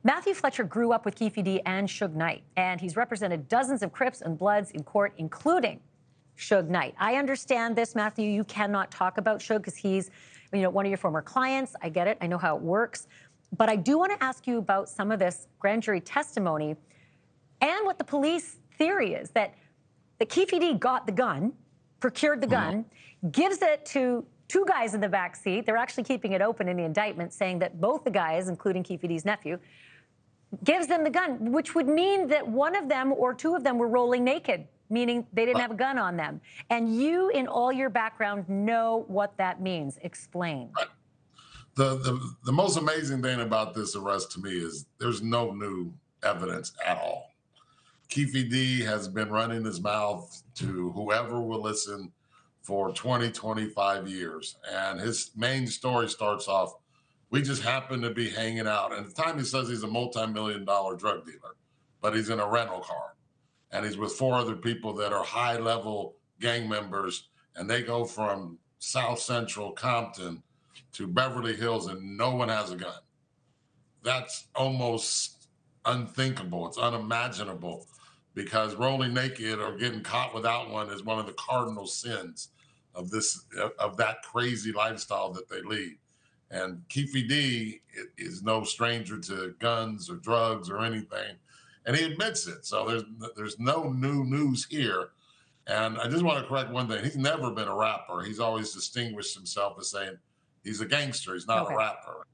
Matthew Fletcher grew up with Keefe D and Suge Knight, and he's represented dozens of Crips and Bloods in court, including Suge Knight. I understand this, Matthew. You cannot talk about Suge because he's, one of your former clients. I get it. I know how it works. But I do want to ask you about some of this grand jury testimony and what the police theory is, that Keefe D got the gun, procured the gun, gives it to two guys in the back seat. They're actually keeping it open in the indictment, saying that both the guys, including Keefe D's nephew, gives them the gun, which would mean that one of them or two of them were rolling naked, meaning they didn't have a gun on them. And you, in all your background, know what that means. Explain. The most amazing thing about this arrest to me is there's no new evidence at all. Keefe D has been running his mouth to whoever will listen for 20, 25 years. And his main story starts off, we just happen to be hanging out. And at the time he says he's a multi-million-dollar drug dealer, but he's in a rental car. And he's with four other people that are high-level gang members. And they go from South Central Compton to Beverly Hills, and no one has a gun. That's almost unthinkable. It's unimaginable, because rolling naked or getting caught without one is one of the cardinal sins of that crazy lifestyle that they lead. And Keefe D is no stranger to guns or drugs or anything, and he admits it. So there's no new news here. And I just want to correct one thing. He's never been a rapper. He's always distinguished himself as saying he's a gangster. He's not a rapper.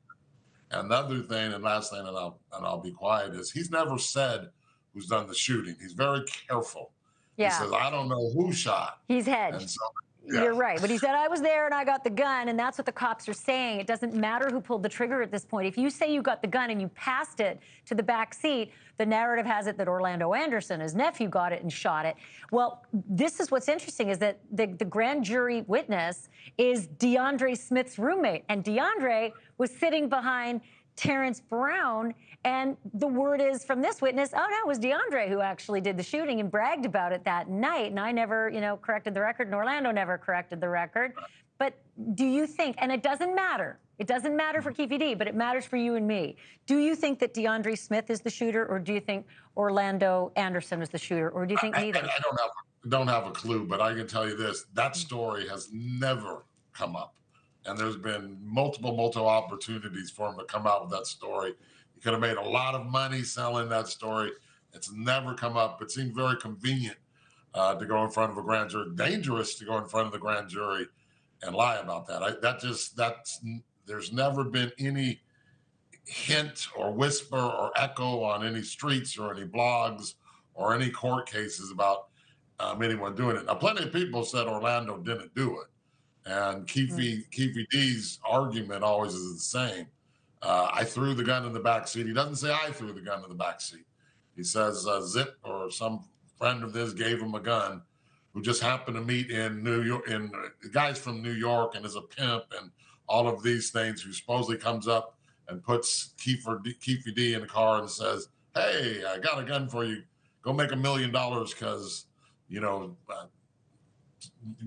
And the other thing, and last thing, and I'll be quiet, is he's never said who's done the shooting. He's very careful. Yeah. He says, I don't know who shot. He's hedged. And so, You're right. But he said, I was there and I got the gun, and that's what the cops are saying. It doesn't matter who pulled the trigger at this point. If you say you got the gun and you passed it to the back seat, the narrative has it that Orlando Anderson, his nephew, got it and shot it. Well, this is what's interesting, is that the grand jury witness is DeAndre Smith's roommate. And DeAndre was sitting behind Terrence Brown, and the word is from this witness, oh, no, it was DeAndre who actually did the shooting and bragged about it that night. And I never, corrected the record, and Orlando never corrected the record. But do you think, and it doesn't matter for Keefe D, but it matters for you and me. Do you think that DeAndre Smith is the shooter, or do you think Orlando Anderson is the shooter, or do you think neither? I don't have a clue, but I can tell you this, that story has never come up. And there's been multiple opportunities for him to come out with that story. He could have made a lot of money selling that story. It's never come up. It seemed very convenient to go in front of a grand jury, dangerous to go in front of the grand jury and lie about that. There's never been any hint or whisper or echo on any streets or any blogs or any court cases about anyone doing it. Now, plenty of people said Orlando didn't do it. And Keefe D's argument always is the same. I threw the gun in the back seat. He doesn't say I threw the gun in the back seat. He says Zip or some friend of his gave him a gun, who just happened to meet in New York, and the guy's from New York and is a pimp and all of these things, who supposedly comes up and puts Keefe D in the car and says, hey, I got a gun for you. Go make $1 million because,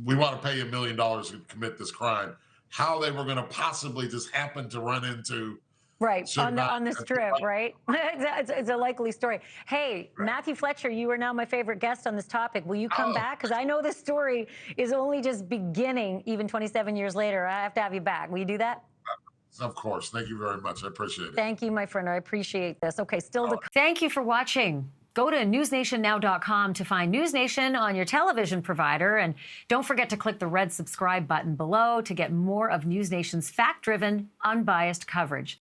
we want to pay you $1 million to commit this crime. How they were going to possibly just happen to run into on the strip, right? It's a likely story. Hey, Matthew Fletcher, you are now my favorite guest on this topic. Will you come back? Because I know this story is only just beginning, even 27 years later. I have to have you back. Will you do that? Of course. Thank you very much. I appreciate it. Thank you, my friend. I appreciate this. Okay, Thank you for watching. Go to newsnationnow.com to find NewsNation on your television provider. And don't forget to click the red subscribe button below to get more of NewsNation's fact-driven, unbiased coverage.